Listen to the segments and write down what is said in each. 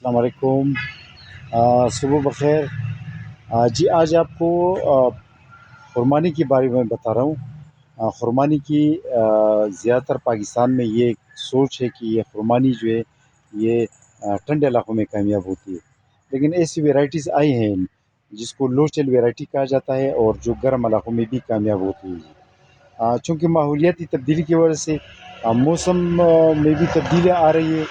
السلام علیکم۔ صبح بخیر۔ جی آج آپ کو خرمانی کے بارے میں بتا رہا ہوں۔ خرمانی کی زیادہ تر پاکستان میں یہ سوچ ہے کہ یہ خرمانی جو ہے یہ ٹھنڈے علاقوں میں کامیاب ہوتی ہے، لیکن ایسی ویرائٹیز آئی ہیں جس کو لو چل ویرائٹی کہا جاتا ہے اور جو گرم علاقوں میں بھی کامیاب ہوتی ہے۔ چونکہ ماحولیاتی تبدیلی کی وجہ سے موسم میں بھی تبدیلیاں آ رہی ہے،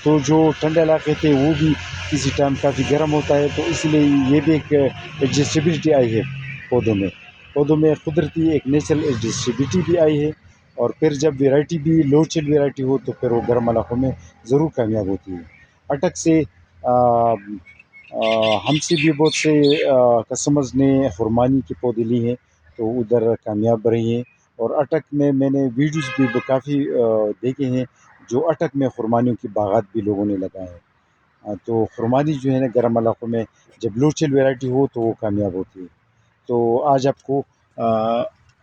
تو جو ٹھنڈے علاقے تھے وہ بھی کسی ٹائم کافی گرم ہوتا ہے، تو اس لیے یہ بھی ایک ایڈجسٹیبلٹی آئی ہے پودوں میں قدرتی ایک نیچرل ایڈجسٹیبلٹی بھی آئی ہے، اور پھر جب ویرائٹی بھی لو چل ویرائٹی ہو تو پھر وہ گرم علاقوں میں ضرور کامیاب ہوتی ہے۔ اٹک سے ہم سے بھی بہت سے کسٹمرز نے خرمانی کے پودے لی ہیں تو ادھر کامیاب رہی ہیں، اور اٹک میں میں نے ویڈیوز بھی کافی دیکھے ہیں جو اٹک میں خرمانیوں کی باغات بھی لوگوں نے لگائے ہیں۔ تو خرمانی جو ہے نا گرم علاقوں میں جب لو چل ویرائٹی ہو تو وہ کامیاب ہوتی ہے۔ تو آج آپ کو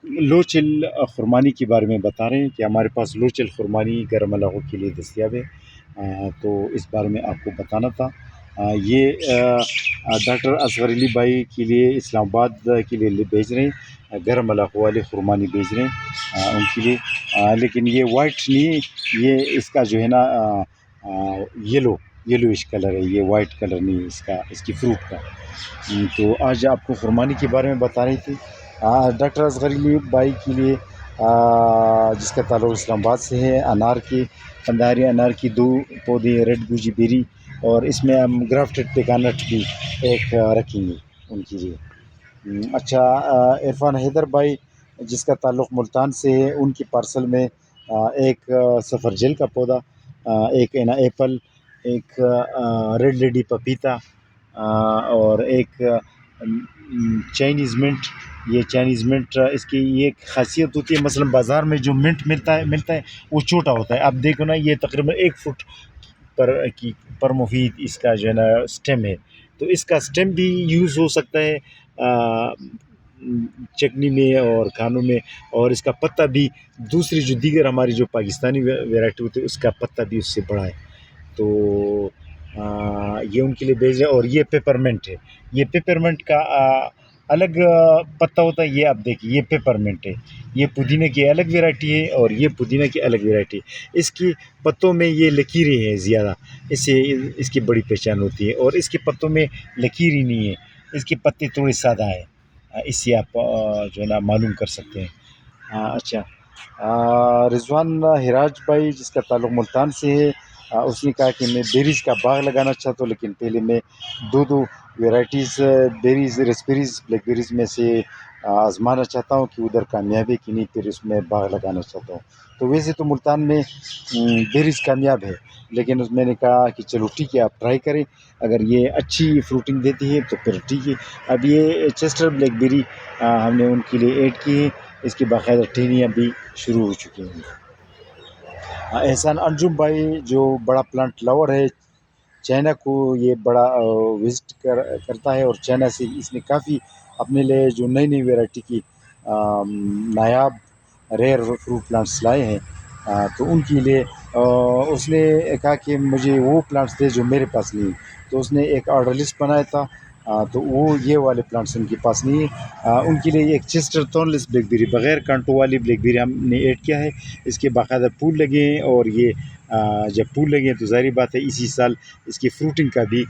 لو چل خرمانی کے بارے میں بتا رہے ہیں کہ ہمارے پاس لو چل خرمانی گرم علاقوں کے لیے دستیاب ہے، تو اس بارے میں آپ کو بتانا تھا۔ یہ ڈاکٹر اصغر علی بھائی کے لیے اسلام آباد کے لیے بھیج رہے ہیں، گرم علاقوں والے خرمانی بھیج رہے ہیں ان کے لیے، لیکن یہ وائٹ نہیں، یہ اس کا جو ہے نا یلوش کلر ہے، یہ وائٹ کلر نہیں ہے اس کی فروٹ کا۔ تو آج آپ کو خرمانی کے بارے میں بتا رہی تھی۔ ڈاکٹر اصغر علی بھائی کے لیے جس کا تعلق اسلام آباد سے ہے، انار کی قندھاری انار کی 2 پودے ریڈ گوجی بیری، اور اس میں ہم گرافٹڈ پیکانٹ بھی ایک رکھیں گے ان کے لیے۔ اچھا، عرفان حیدر بھائی جس کا تعلق ملتان سے ہے، ان کی پارسل میں ایک سفرجل کا پودا، ایک ایپل، ایک ریڈ لیڈی پپیتا، اور ایک چائنیز منٹ۔ یہ چائنیز منٹ اس کی یہ ایک خاصیت ہوتی ہے، مثلا بازار میں جو منٹ ملتا ہے وہ چھوٹا ہوتا ہے۔ اب دیکھو نا، یہ تقریباً 1 فٹ پر مفید اس کا جو ہے نا سٹیم ہے، تو اس کا سٹیم بھی یوز ہو سکتا ہے چٹنی میں اور کھانوں میں، اور اس کا پتہ بھی دوسری جو دیگر ہماری جو پاکستانی ویرائٹی ہوتی ہے اس کا پتہ بھی اس سے بڑا ہے، تو یہ ان کے لیے بھیج رہے ہیں۔ اور یہ پیپرمنٹ ہے، یہ پیپرمنٹ کا الگ پتہ ہوتا ہے، یہ آپ دیکھیے یہ پیپرمنٹ ہے، یہ پودینے کی الگ ویرائٹی ہے اور یہ پودینہ کی الگ ویرائٹی ہے۔ اس کی پتوں میں یہ لکیریں ہیں زیادہ، اس سے اس کی بڑی پہچان ہوتی ہے، اور اس کے پتوں میں لکیر ہی نہیں ہے، اس کے پتے تھوڑے سادہ ہیں، اس سے آپ جو ہے نا معلوم کر سکتے ہیں۔ اچھا، رضوان ہراج بھائی جس کا تعلق ملتان سے ہے، اس نے کہا کہ میں بیریز کا باغ لگانا چاہتا ہوں، لیکن پہلے میں 2 ویرائٹیز بیریز ریسپیریز بلیک بیریز میں سے آزمانا چاہتا ہوں کہ ادھر کامیاب ہے کہ نہیں، پھر اس میں باغ لگانا چاہتا ہوں۔ تو ویسے تو ملتان میں بیریز کامیاب ہے، لیکن میں نے کہا کہ چلو ٹھیک ہے، آپ ٹرائی کریں، اگر یہ اچھی فروٹنگ دیتی ہے تو پھر ٹھیک ہے۔ اب یہ چیسٹر بلیک بیری ہم نے ان کے لیے ایڈ کی ہے، اس کی باقاعدہ ٹہنیاں بھی شروع ہو چکی ہیں۔ احسان انجم بھائی جو بڑا پلانٹ لور ہے، چائنا کو یہ بڑا وزٹ کرتا ہے، اور چائنا سے اس نے کافی اپنے لیے جو نئی ویرائٹی کی نایاب ریئر فروٹ پلانٹس لائے ہیں، تو ان کے لیے اس نے کہا کہ مجھے وہ پلانٹس دے جو میرے پاس نہیں، تو اس نے ایک آرڈر لسٹ بنایا تھا، تو وہ یہ والے پلانٹس ان کے پاس نہیں ہے۔ ان کے لیے ایک چیسٹر تھورنلیس بلیک بیری بغیر کانٹوں والی بلیک بیری ہم نے ایڈ کیا ہے، اس کے باقاعدہ پھول لگے ہیں، اور یہ جب پھول لگے ہیں تو ظاہری بات ہے اسی سال اس کی فروٹنگ کا بھی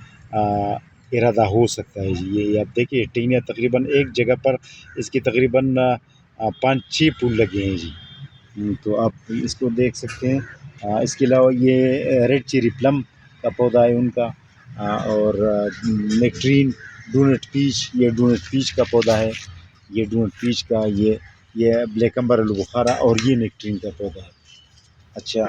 ارادہ ہو سکتا ہے جی۔ یہ آپ دیکھیے ٹینیاں تقریباً ایک جگہ پر اس کی تقریباً 5-6 پھول لگے ہیں جی، تو آپ اس کو دیکھ سکتے ہیں۔ اس کے علاوہ یہ ریڈ چیری پلم کا پودا ہے ان کا، اور نیکٹرین ڈونٹ پیچ، یہ ڈونٹ پیچ کا پودا ہے، یہ ڈونٹ پیچ کا یہ بلیک امبر البخارا، اور یہ نیکٹرین کا پودا ہے۔ اچھا،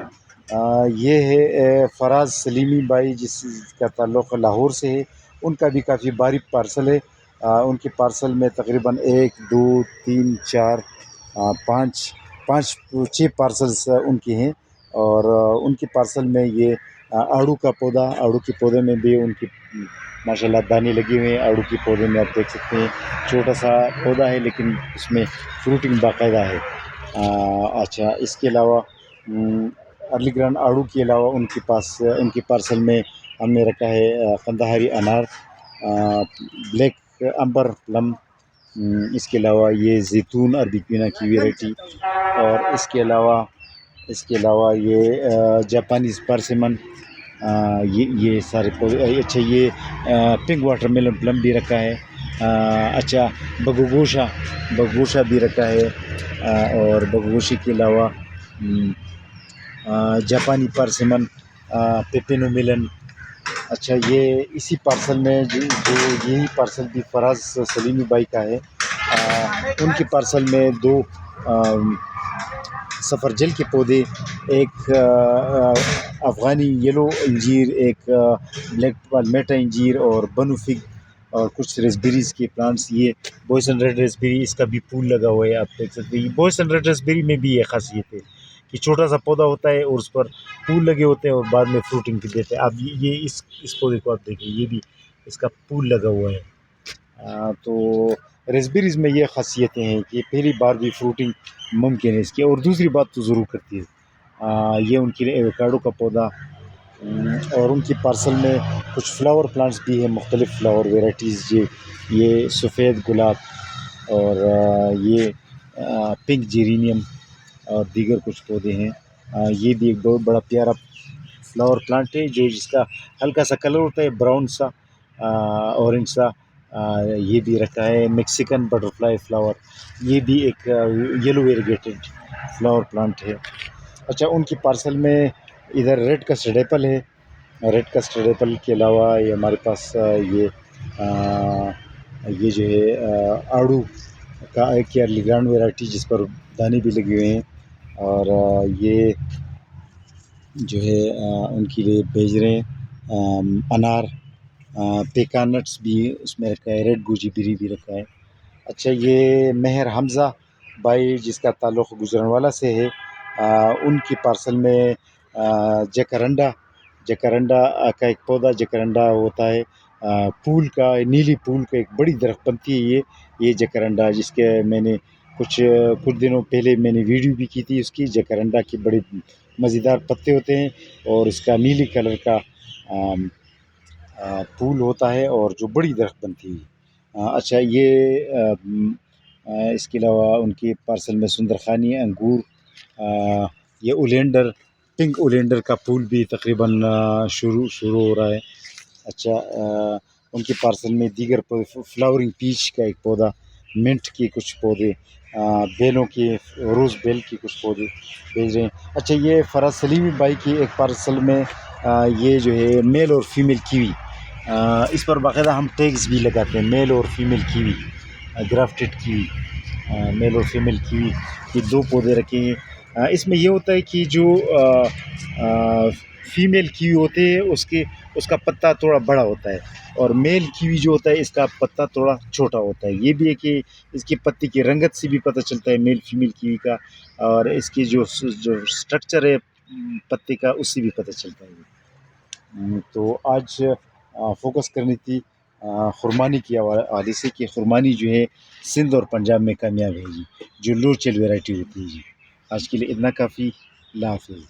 یہ ہے فراز سلیمی بھائی جس کا تعلق لاہور سے ہے، ان کا بھی کافی باریک پارسل ہے، ان کے پارسل میں تقریباً 1 2 3 4 5 6 پارسلس ان کے ہیں، اور ان کے پارسل میں یہ آڑو کا پودا، آڑو کے پودے میں بھی ان کی ماشاءاللہ دانے لگے ہوئے ہیں۔ آڑو کے پودے میں آپ دیکھ سکتے ہیں چھوٹا سا پودا ہے لیکن اس میں فروٹنگ باقاعدہ ہے۔ اچھا، اس کے علاوہ ارلی گران آڑو کے علاوہ ان کے پاس ان کے پارسل میں ہم نے رکھا ہے قندہاری انار، بلیک امبر پلم، اس کے علاوہ یہ زیتون عربی پینا کی ویرائٹی، اور اس کے علاوہ یہ جاپانی پرسمن، یہ سارے پودے اچھا، یہ پنک واٹر میلن پلم بھی رکھا ہے، اچھا بگوشا بھی رکھا ہے، اور بگوشے کے علاوہ جاپانی پرسمن، پیپینو میلن۔ اچھا، یہ اسی پارسل میں جو یہی پارسل بھی فراز سلیمی بھائی کا ہے، ان کے پارسل میں 2 سفرجل کے پودے، ایک افغانی یلو انجیر، ایک بلیک پالمیٹا انجیر، اور بنو فگ، اور کچھ ریسبیریز کے پلانٹس۔ یہ بوئسن ریڈ ریسبیری، اس کا بھی پھول لگا ہوا ہے، آپ دیکھ سکتے ہیں۔ بوئسن ریڈ ریسبیری میں بھی یہ خاصیت ہے کہ چھوٹا سا پودا ہوتا ہے اور اس پر پھول لگے ہوتے ہیں اور بعد میں فروٹنگ بھی دیتے ہیں۔ اب یہ اس پودے کو آپ دیکھیں، یہ بھی اس کا پھول لگا ہوا ہے۔ تو ریسبیریز میں یہ خاصیتیں ہیں کہ پہلی بار بھی فروٹنگ ممکن ہے اس کی، اور دوسری بات تو ضرور کرتی ہے۔ یہ ان کے لیے ایووکیڈو کا پودا، اور ان کی پارسل میں کچھ فلاور پلانٹس بھی ہیں، مختلف فلاور ویرائٹیز، یہ سفید گلاب، اور یہ پنک جیرینیم، اور دیگر کچھ پودے ہیں۔ یہ بھی ایک بہت بڑا پیارا فلاور پلانٹ ہے، جس کا ہلکا سا کلر ہوتا ہے، براؤن سا، اورنج سا۔ یہ بھی رکھا ہے میکسیکن بٹرفلائی فلاور، یہ بھی ایک یلو ویریگیٹڈ فلاور پلانٹ ہے۔ اچھا، ان کی پارسل میں ادھر ریڈ کسٹرڈ ایپل ہے، ریڈ کسٹرڈ ایپل کے علاوہ یہ ہمارے پاس یہ جو ہے آڑو کا ایک لیگرانڈ ویرائٹی، جس پر دانے بھی لگے ہوئے ہیں، اور یہ جو ہے ان کے لیے بھیج رہے ہیں انار، پیکان نٹس بھی اس میں رکھا ہے، ریڈ گوجی بیری بھی رکھا ہے۔ اچھا، یہ مہر حمزہ بھائی، جس کا تعلق گجرانوالہ سے ہے، ان کی پارسل میں جکرنڈا کا ایک پودا، جکرنڈا ہوتا ہے پھول کا، نیلی پھول کا ایک بڑی درخت بنتی ہے یہ جکرنڈا، جس کے میں نے کچھ دنوں پہلے میں نے ویڈیو بھی کی تھی اس کی۔ جکرنڈا کے بڑے مزیدار پتے ہوتے ہیں، اور اس کا نیلی کلر کا پھول ہوتا ہے، اور جو بڑی درخت بنتی ہے۔ اچھا، یہ اس کے علاوہ ان کی پارسل میں سندرخانی انگور، یہ اولینڈر، پنک اولینڈر کا پھول بھی تقریباً شروع ہو رہا ہے۔ اچھا، ان کی پارسل میں دیگر فلاورنگ پیچ کا ایک پودا، منٹ کے کچھ پودے، بیلوں کے، روز بیل کے کچھ پودے بھیج رہے ہیں۔ اچھا، یہ فراز سلیمی بھائی کی ایک پارسل میں یہ جو ہے میل اور فیمیل کیوی، اس پر باقاعدہ ہم ٹیگز بھی لگاتے ہیں، میل اور فیمیل کیوی، گرافٹڈ کیوی، میل اور فیمیل کیوی، یہ 2 پودے رکھے ہیں۔ اس میں یہ ہوتا ہے کہ جو فیمیل کیوی ہوتے ہیں اس کا پتا تھوڑا بڑا ہوتا ہے، اور میل کیوی جو ہوتا ہے اس کا پتا تھوڑا چھوٹا ہوتا ہے۔ یہ بھی ہے کہ اس کے پتے کی رنگت سے بھی پتہ چلتا ہے میل فیمیل کیوی کا، اور اس کی جو سٹرکچر ہے پتے کا، اس سے بھی پتہ چلتا ہے۔ تو آج فوکس کرنی تھی خرمانی کی حوالے سے، کہ خرمانی جو ہے سندھ اور پنجاب میں کامیاب ہے جی، جو لو چیل ویرائٹی ہوتی ہے جی۔ آج کے لیے اتنا کافی، اللہ حافظ۔